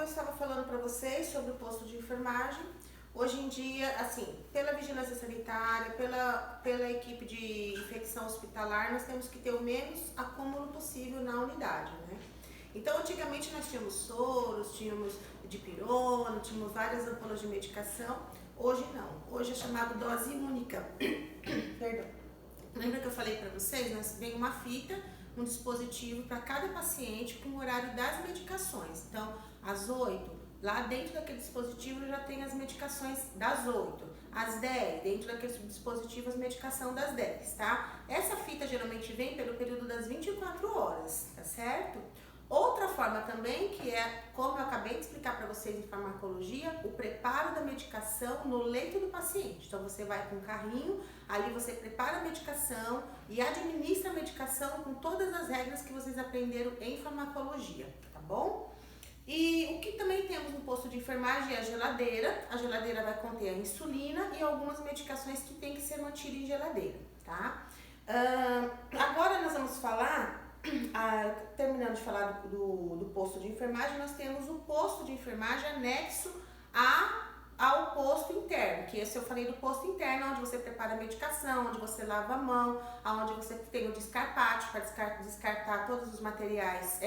estava falando para vocês sobre o posto de enfermagem, hoje em dia, assim, pela vigilância sanitária, pela equipe de infecção hospitalar, nós temos que ter o menos acúmulo possível na unidade, né? Então, antigamente nós tínhamos soros, tínhamos dipirona, tínhamos várias ampolas de medicação. Hoje não. Hoje é chamado dose única. Perdão. Lembra que eu falei para vocês? Nós vem uma fita, um dispositivo para cada paciente com o horário das medicações. Então, às 8, lá dentro daquele dispositivo já tem as medicações das 8. Às 10, dentro daquele dispositivo, as medicações das 10, tá? Essa fita geralmente vem pelo período das 24 horas, tá certo? Outra forma também, que é, como eu acabei de explicar para vocês em farmacologia, o preparo da medicação no leito do paciente. Então, você vai com um carrinho, ali você prepara a medicação e administra a medicação com todas as regras que vocês aprenderam em farmacologia, tá bom? E o que também temos no posto de enfermagem é a geladeira. A geladeira vai conter a insulina e algumas medicações que tem que ser mantidas em geladeira, tá? Agora nós vamos falar... terminando de falar do posto de enfermagem, nós temos o posto de enfermagem anexo ao posto interno, que esse eu falei do posto interno, onde você prepara a medicação, onde você lava a mão, onde você tem o descarpate para descartar todos os materiais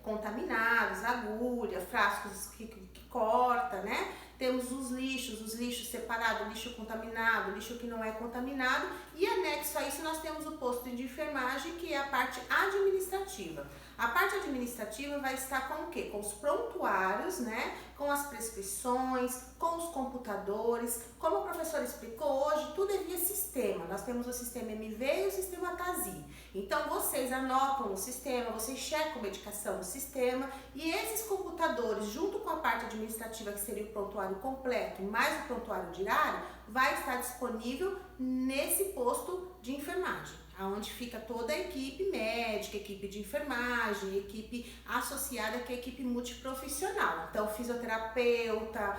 contaminados, agulha, frascos que corta, né? Temos os lixos separados, lixo contaminado, lixo que não é contaminado, e anexo a isso nós temos o posto de enfermagem, que é a parte administrativa. A parte administrativa vai estar com o quê? Com os prontuários, né? Com as prescrições, com os computadores. Como o professor explicou hoje, tudo é via sistema. Nós temos o sistema MV e o sistema TASI. Então, vocês anotam no sistema, vocês checam a medicação no sistema, e esses computadores, junto com a parte administrativa, que seria o prontuário completo, mais o prontuário diário, vai estar disponível nesse posto de enfermagem, onde fica toda a equipe médica, equipe de enfermagem, equipe associada, que é a equipe multiprofissional. Então, fisioterapeuta,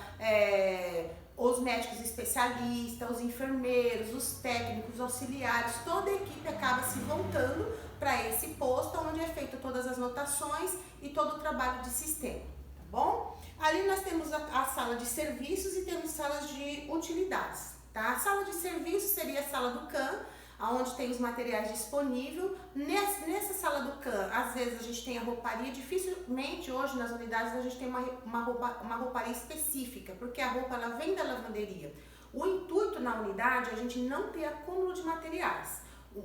os médicos especialistas, os enfermeiros, os técnicos, auxiliares, toda a equipe acaba se voltando para esse posto, onde é feita todas as anotações e todo o trabalho de sistema, tá bom? Ali nós temos a sala de serviços e temos salas de utilidades, tá? A sala de serviços seria a sala do CAN, onde tem os materiais disponíveis. Nessa sala do CAN, às vezes a gente tem a rouparia, dificilmente hoje nas unidades a gente tem uma rouparia específica, porque a roupa ela vem da lavanderia. O intuito na unidade é a gente não ter acúmulo de materiais,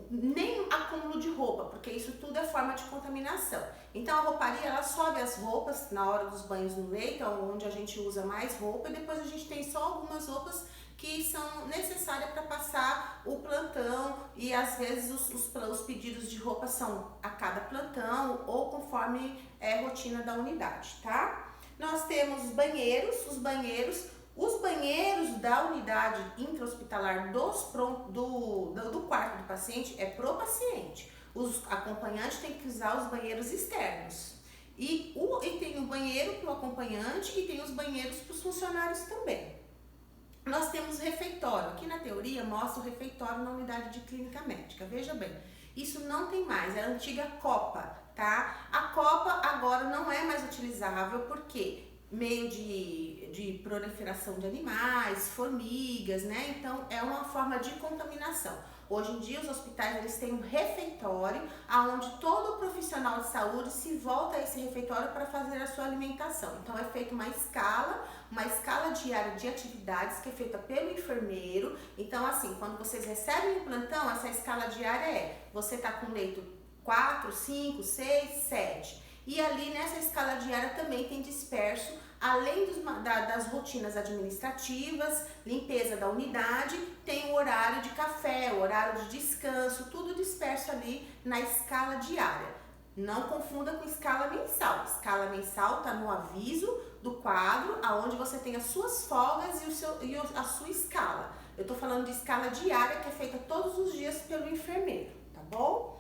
nem acúmulo de roupa, porque isso tudo é forma de contaminação. Então a rouparia ela sobe as roupas na hora dos banhos no leito, onde a gente usa mais roupa, e depois a gente tem só algumas roupas que são necessárias para passar o plantão, e às vezes os pedidos de roupa são a cada plantão ou conforme é a rotina da unidade, tá? Nós temos os banheiros da unidade intra-hospitalar do quarto do paciente é pro paciente. Os acompanhantes têm que usar os banheiros externos. E tem o banheiro para o acompanhante e tem os banheiros para os funcionários também. Nós temos o refeitório. Aqui na teoria mostra o refeitório na unidade de clínica médica. Veja bem, isso não tem mais, é a antiga copa, tá? A copa agora não é mais utilizável porque meio de proliferação de animais, formigas, né? Então é uma forma de contaminação. Hoje em dia os hospitais eles têm um refeitório onde todo profissional de saúde se volta a esse refeitório para fazer a sua alimentação. Então é feita uma escala diária de atividades que é feita pelo enfermeiro. Então assim, quando vocês recebem o plantão, essa escala diária você tá com leito 4, 5, 6, 7. E ali nessa escala diária também tem disperso, além das rotinas administrativas, limpeza da unidade, tem o horário de café, o horário de descanso, tudo disperso ali na escala diária. Não confunda com escala mensal. Escala mensal está no aviso do quadro, aonde você tem as suas folgas e a sua escala. Eu estou falando de escala diária, que é feita todos os dias pelo enfermeiro, tá bom?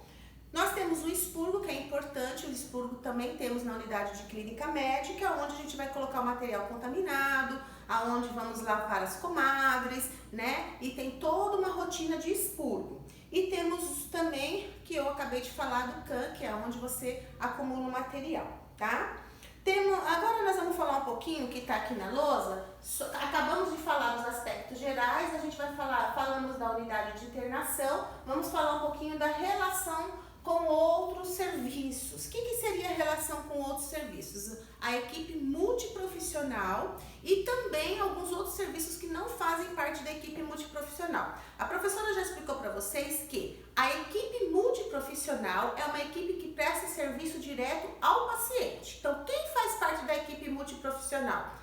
Nós temos o expurgo, que é importante. O expurgo também temos na unidade de clínica médica, onde a gente vai colocar o material contaminado, aonde vamos lavar as comadres, né? E tem toda uma rotina de expurgo. E temos também, que eu acabei de falar, do CAN, que é onde você acumula o material, tá? Agora nós vamos falar um pouquinho, que está aqui na lousa, acabamos de falar dos aspectos gerais, a gente vai falamos da unidade de internação, vamos falar um pouquinho da relação com outros serviços. O que seria a relação com outros serviços? A equipe multiprofissional e também alguns outros serviços que não fazem parte da equipe multiprofissional. A professora já explicou para vocês que a equipe multiprofissional é uma equipe que presta serviço direto ao paciente. Então, quem faz parte da equipe multiprofissional?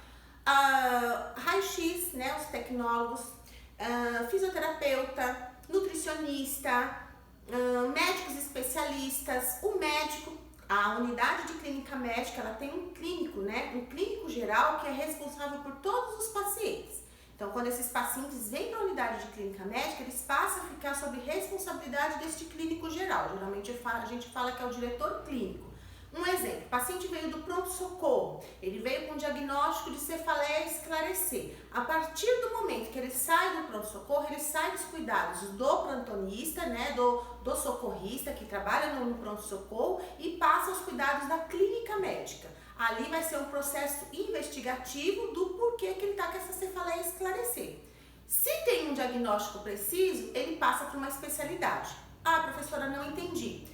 Raio-X, né, os tecnólogos, fisioterapeuta, nutricionista, médicos especialistas, o médico, a unidade de clínica médica, ela tem um clínico, né? Um clínico geral que é responsável por todos os pacientes. Então, quando esses pacientes vêm para a unidade de clínica médica, eles passam a ficar sob responsabilidade deste clínico geral. Geralmente a gente fala que é o diretor clínico. Um exemplo, o paciente veio do pronto-socorro, ele veio com diagnóstico de cefaleia esclarecer. A partir do momento que ele sai do pronto-socorro, ele sai dos cuidados do plantonista, né, do socorrista que trabalha no pronto-socorro e passa aos cuidados da clínica médica. Ali vai ser um processo investigativo do porquê que ele está com essa cefaleia esclarecer. Se tem um diagnóstico preciso, ele passa para uma especialidade. Ah, professora, não entendi.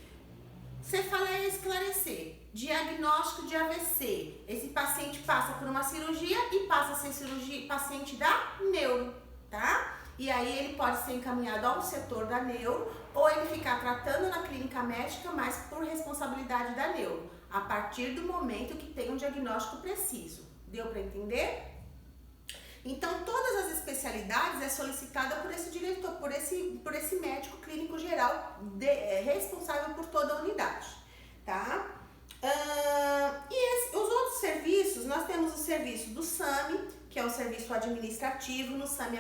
Cefaleia esclarecer, diagnóstico de AVC. Esse paciente passa por uma cirurgia e passa a ser paciente da neuro, tá? E aí ele pode ser encaminhado ao setor da neuro ou ele ficar tratando na clínica médica, mas por responsabilidade da neuro, a partir do momento que tem um diagnóstico preciso. Deu para entender? Então, todas as especialidades é solicitada por esse diretor, por esse médico clínico geral responsável por toda a unidade, tá? Os outros serviços, nós temos o serviço do SAMI, que é o serviço administrativo. No SAMI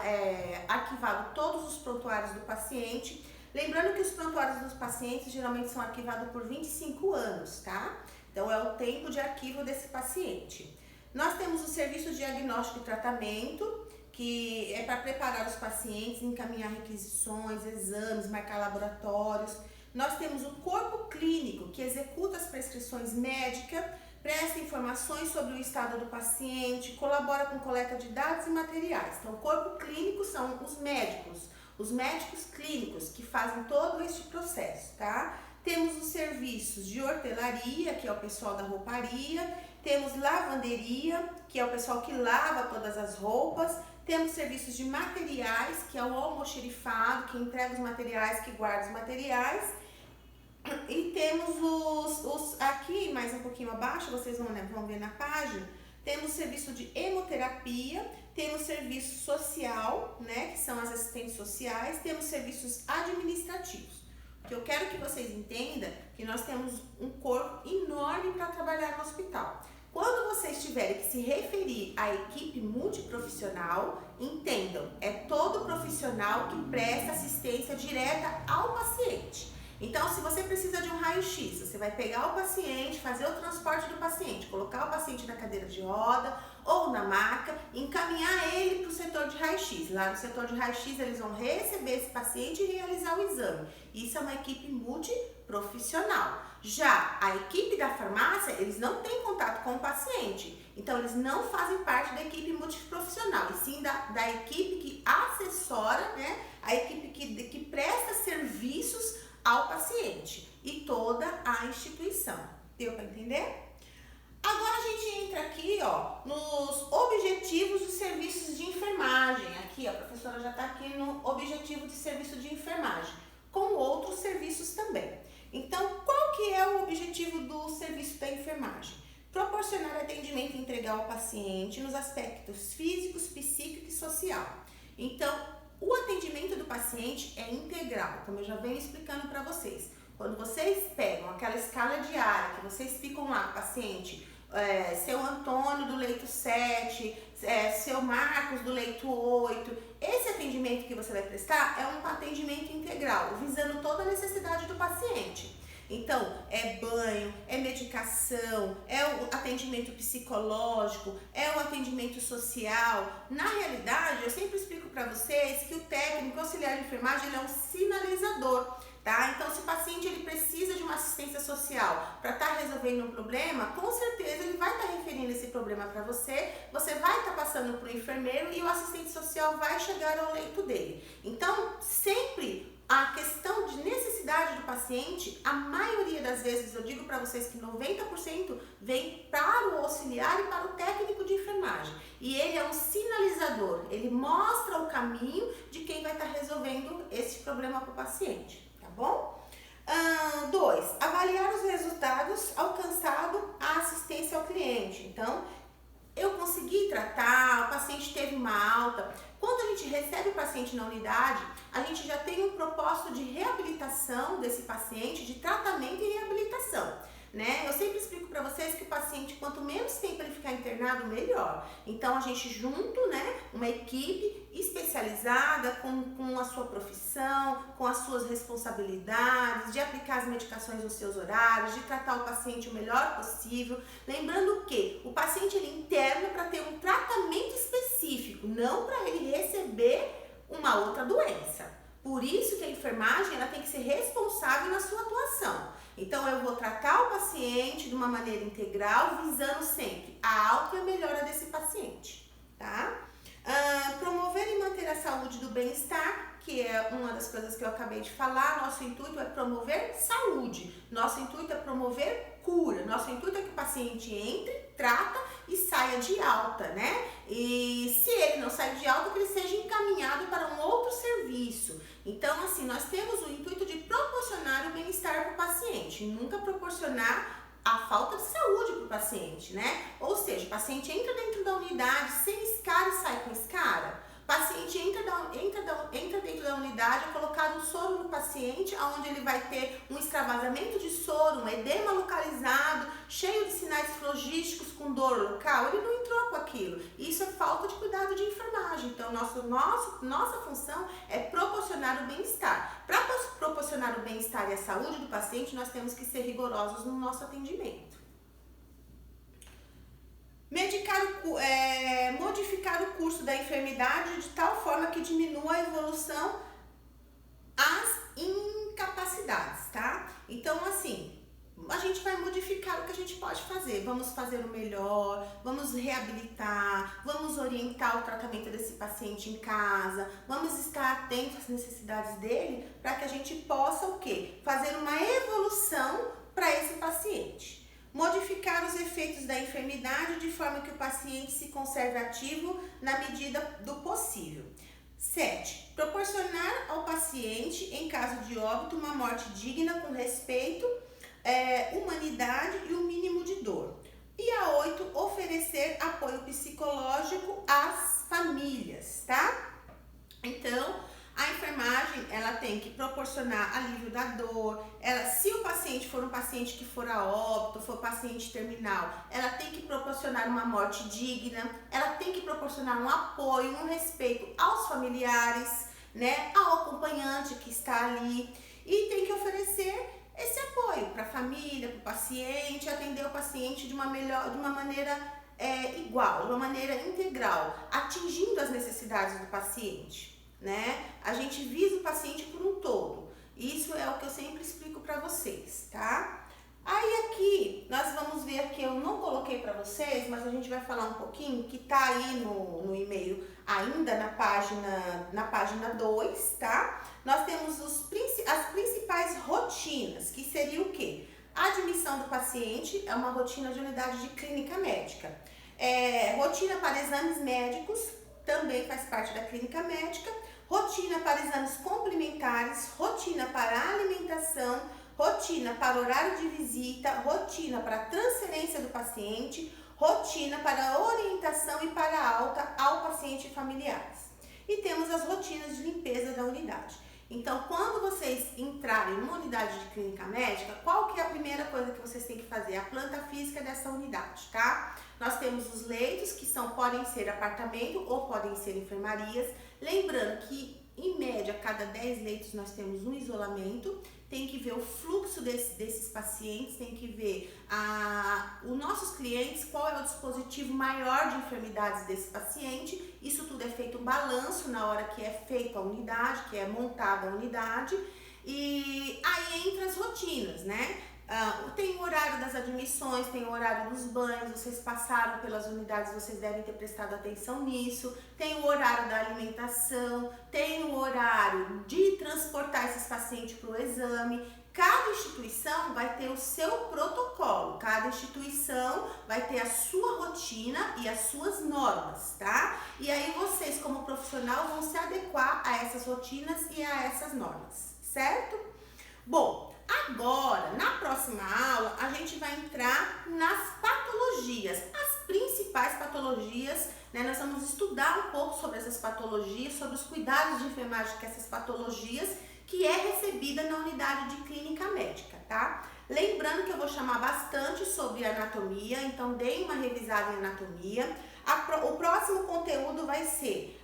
é arquivado todos os prontuários do paciente. Lembrando que os prontuários dos pacientes geralmente são arquivados por 25 anos, tá? Então, é o tempo de arquivo desse paciente. Nós temos o serviço de diagnóstico e tratamento, que é para preparar os pacientes, encaminhar requisições, exames, marcar laboratórios. Nós temos o corpo clínico, que executa as prescrições médicas, presta informações sobre o estado do paciente, colabora com coleta de dados e materiais. Então, o corpo clínico são os médicos clínicos que fazem todo este processo, tá? Temos os serviços de hortelaria, que é o pessoal da rouparia. Temos lavanderia, que é o pessoal que lava todas as roupas. Temos serviços de materiais, que é o almoxerifado, que entrega os materiais, que guarda os materiais. E temos aqui, mais um pouquinho abaixo, vocês vão ver na página, temos serviço de hemoterapia, temos serviço social, né, que são as assistentes sociais, temos serviços administrativos. O que eu quero que vocês entendam que nós temos um corpo enorme para trabalhar no hospital. Quando vocês tiverem que se referir à equipe multiprofissional, entendam, é todo profissional que presta assistência direta ao paciente. Então, se você precisa de um raio-x, você vai pegar o paciente, fazer o transporte do paciente, colocar o paciente na cadeira de roda ou na maca, encaminhar ele para o setor de raio-x. Lá no setor de raio-x, eles vão receber esse paciente e realizar o exame. Isso é uma equipe multiprofissional. Já a equipe da farmácia, eles não têm contato com o paciente. Então, eles não fazem parte da equipe multiprofissional, e sim da equipe que assessora, né? A equipe que presta serviços ao paciente e toda a instituição. Deu para entender? Agora a gente entra aqui, ó, nos objetivos dos serviços de enfermagem. Aqui, ó, a professora já está aqui no objetivo de serviço de enfermagem, com outros serviços também. Então, qual que é o objetivo do serviço da enfermagem? Proporcionar atendimento e entregar ao paciente nos aspectos físicos, psíquico e social. Então, o atendimento do paciente é integral, como eu já venho explicando para vocês. Quando vocês pegam aquela escala diária, que vocês ficam lá, paciente, seu Antônio do leito 7, seu Marcos do leito 8, esse atendimento que você vai prestar é um atendimento integral, visando toda a necessidade do paciente. Então, é banho, é medicação, é o atendimento psicológico, é o atendimento social. Na realidade, eu sempre explico para vocês que o técnico auxiliar de enfermagem ele é um sinalizador. tá? Então, se o paciente ele precisa de uma assistência social para estar resolvendo um problema, com certeza ele vai estar referindo esse problema para você, você vai estar passando para o enfermeiro e o assistente social vai chegar ao leito dele. Então, sempre a questão de necessidade do paciente, a maioria das vezes, eu digo para vocês que 90% vem para o auxiliar e para o técnico de enfermagem. E ele é um sinalizador, ele mostra o caminho de quem vai estar resolvendo esse problema para o paciente, tá bom? 2. Avaliar os resultados alcançados à assistência ao cliente. Então, eu consegui tratar, o paciente teve uma alta. Quando a gente recebe o paciente na unidade, a gente já tem um propósito de reabilitação desse paciente, de tratamento e reabilitação, né? Eu sempre explico para vocês que o paciente, quanto menos tempo ele ficar internado, melhor. Então, a gente junto, né, uma equipe especializada com a sua profissão, com as suas responsabilidades, de aplicar as medicações nos seus horários, de tratar o paciente o melhor possível. Lembrando que o paciente ele interna para ter um tratamento específico, não para ele receber uma outra doença. Por isso que a enfermagem ela tem que ser responsável na sua atuação. Então, eu vou tratar o paciente de uma maneira integral, visando sempre a alta e a melhora desse paciente, tá? Promover e manter a saúde do bem-estar, que é uma das coisas que eu acabei de falar. Nosso intuito é promover saúde, nosso intuito é promover cura, nosso intuito é que o paciente entre, trata e saia de alta, né? E se ele não sair de alta, que ele seja encaminhado para um outro serviço. Então, assim, nós temos o intuito de proporcionar o bem-estar para o paciente, nunca proporcionar a falta de saúde para o paciente, né? Ou seja, o paciente entra dentro da unidade sem escara e sai com escara. O paciente entra dentro da unidade, é colocado um soro no paciente, onde ele vai ter um extravasamento de soro, um edema localizado, cheio de sinais flogísticos com dor local. Ele não entrou com aquilo. Isso é falta de cuidado de enfermagem. Então, nossa função é proporcionar o bem-estar. Para proporcionar o bem-estar e a saúde do paciente, nós temos que ser rigorosos no nosso atendimento. Modificar o curso da enfermidade de tal forma que diminua a evolução às incapacidades, tá? Então, assim, a gente vai modificar o que a gente pode fazer. Vamos fazer o melhor, vamos reabilitar, vamos orientar o tratamento desse paciente em casa, vamos estar atentos às necessidades dele para que a gente possa o quê? Fazer uma evolução para esse paciente. Modificar os efeitos da enfermidade de forma que o paciente se conserve ativo na medida do possível. 7. Proporcionar ao paciente, em caso de óbito, uma morte digna com respeito, humanidade e o mínimo de dor. E a 8. Oferecer apoio psicológico às famílias, tá? Então, a enfermagem, ela tem que proporcionar alívio da dor. Se o paciente for um paciente que for a óbito, for paciente terminal, ela tem que proporcionar uma morte digna, ela tem que proporcionar um apoio, um respeito aos familiares, né, ao acompanhante que está ali, e tem que oferecer esse apoio para a família, para o paciente, atender o paciente de uma maneira igual, de uma maneira integral, atingindo as necessidades do paciente. Né? A gente visa o paciente por um todo. Isso é o que eu sempre explico para vocês, tá? Aí aqui, nós vamos ver aqui, eu não coloquei para vocês, mas a gente vai falar um pouquinho, que tá aí no e-mail ainda na página 2, tá? Nós temos as principais rotinas, que seria o quê? A admissão do paciente é uma rotina de unidade de clínica médica. Rotina para exames médicos, também faz parte da clínica médica. Rotina para exames complementares, rotina para alimentação, rotina para horário de visita, rotina para transferência do paciente, rotina para orientação e para alta ao paciente e familiares. E temos as rotinas de limpeza da unidade. Então, quando vocês entrarem numa unidade de clínica médica, qual que é a primeira coisa que vocês têm que fazer? A planta física dessa unidade, tá? Nós temos os leitos, que podem ser apartamento ou podem ser enfermarias. Lembrando que, em média, a cada 10 leitos nós temos um isolamento. Tem que ver o fluxo desses pacientes, tem que ver os nossos clientes, qual é o dispositivo maior de enfermidades desse paciente. Isso tudo é feito um balanço na hora que é feita a unidade, que é montada a unidade. E aí entra as rotinas, né? Tem o horário das admissões, tem o horário dos banhos, vocês passaram pelas unidades, vocês devem ter prestado atenção nisso. Tem o horário da alimentação, tem o horário de transportar esses pacientes para o exame. Cada instituição vai ter o seu protocolo, cada instituição vai ter a sua rotina e as suas normas, tá? E aí vocês, como profissional, vão se adequar a essas rotinas e a essas normas, certo? Bom, agora, na próxima aula, a gente vai entrar nas patologias, as principais patologias, né? Nós vamos estudar um pouco sobre essas patologias, sobre os cuidados de enfermagem com essas patologias, que é recebida na unidade de clínica médica, tá? Lembrando que eu vou chamar bastante sobre anatomia, então deem uma revisada em anatomia. O próximo conteúdo vai ser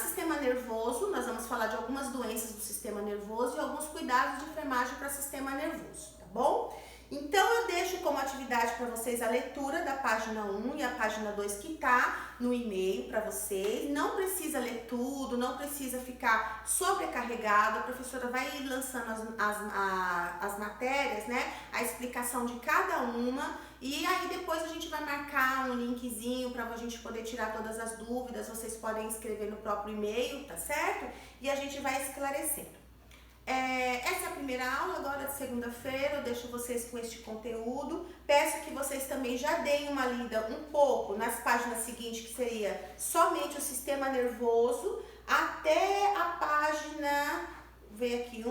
sistema nervoso, nós vamos falar de algumas doenças do sistema nervoso e alguns cuidados de enfermagem para sistema nervoso, tá bom? Então eu deixo como atividade para vocês a leitura da página 1 e a página 2 que tá no e-mail para vocês. Não precisa ler tudo, não precisa ficar sobrecarregado, a professora vai ir lançando as matérias, né? A explicação de cada uma. E aí depois a gente vai marcar um linkzinho para a gente poder tirar todas as dúvidas, vocês podem escrever no próprio e-mail, tá certo? E a gente vai esclarecendo. Essa é a primeira aula, agora de segunda-feira, eu deixo vocês com este conteúdo. Peço que vocês também já deem uma lida um pouco nas páginas seguintes, que seria somente o sistema nervoso, até a página, ver aqui,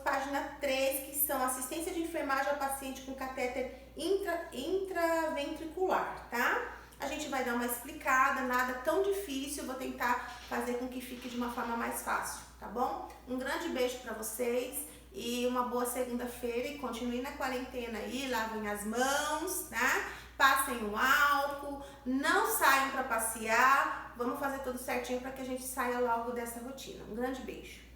página 3, que são assistência de enfermagem ao paciente com catéter intraventricular, tá? A gente vai dar uma explicada, nada tão difícil, vou tentar fazer com que fique de uma forma mais fácil, tá bom? Um grande beijo para vocês e uma boa segunda-feira e continuem na quarentena aí, lavem as mãos, tá? Passem o álcool, não saiam para passear, vamos fazer tudo certinho para que a gente saia logo dessa rotina. Um grande beijo.